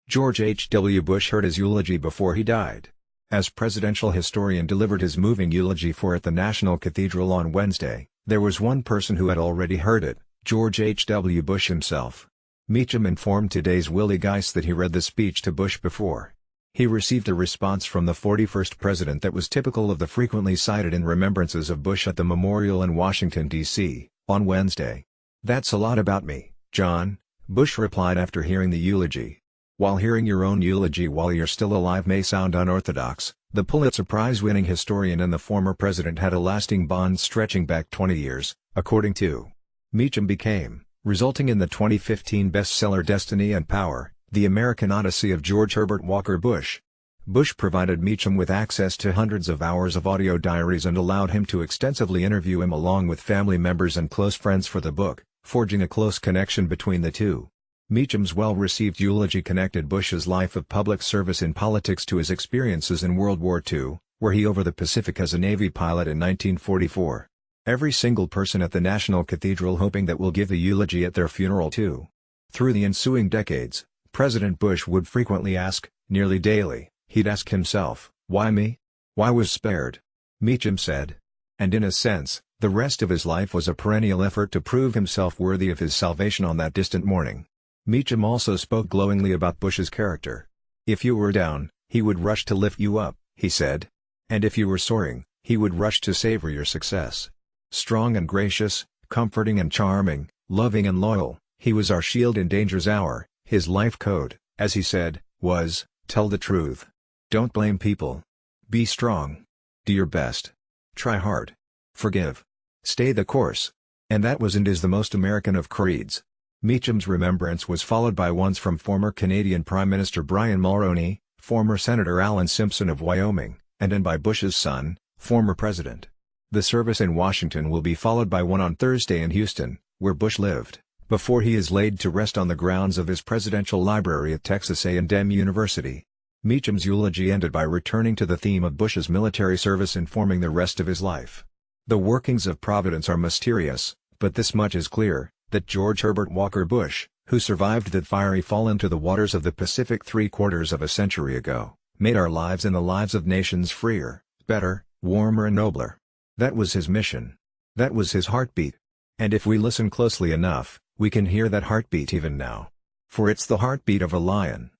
George H. W. Bush heard his eulogy before he died. As presidential historian delivered his moving eulogy for at the National Cathedral on Wednesday, there was one person who had already heard it, George H. W. Bush himself. Meacham informed today's Willie Geist that he read the speech to Bush before. He received a response from the 41st president that was typical of the frequently cited in remembrances of Bush at the memorial in Washington, D.C., on Wednesday. "That's a lot about me, John," Bush replied after hearing the eulogy. While hearing your own eulogy while you're still alive may sound unorthodox, the Pulitzer Prize-winning historian and the former president had a lasting bond stretching back 20 years, according to Meacham became, resulting in the 2015 bestseller Destiny and Power, The American Odyssey of George Herbert Walker Bush. Bush provided Meacham with access to hundreds of hours of audio diaries and allowed him to extensively interview him along with family members and close friends for the book, forging a close connection between the two. Meacham's well-received eulogy connected Bush's life of public service in politics to his experiences in World War II, where he over the Pacific as a Navy pilot in 1944. Every single person at the National Cathedral hoping that will give the eulogy at their funeral too. Through the ensuing decades, President Bush would frequently ask, nearly daily, he'd ask himself, "Why me? Why was spared?" Meacham said. And in a sense, the rest of his life was a perennial effort to prove himself worthy of his salvation on that distant morning. Meacham also spoke glowingly about Bush's character. "If you were down, he would rush to lift you up," he said. "And if you were soaring, he would rush to savor your success. Strong and gracious, comforting and charming, loving and loyal, he was our shield in danger's hour." His life code, as he said, was, "Tell the truth. Don't blame people. Be strong. Do your best. Try hard. Forgive. Stay the course." And that was and is the most American of creeds. Meacham's remembrance was followed by ones from former Canadian Prime Minister Brian Mulroney, former Senator Alan Simpson of Wyoming, and by Bush's son, former President. The service in Washington will be followed by one on Thursday in Houston, where Bush lived, before he is laid to rest on the grounds of his presidential library at Texas A&M University. Meacham's eulogy ended by returning to the theme of Bush's military service informing the rest of his life. The workings of Providence are mysterious, but this much is clear, that George Herbert Walker Bush, who survived that fiery fall into the waters of the Pacific 3/4 of a century ago, made our lives and the lives of nations freer, better, warmer and nobler. That was his mission. That was his heartbeat. And if we listen closely enough, we can hear that heartbeat even now. For it's the heartbeat of a lion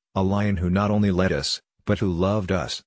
who not only led us, but who loved us.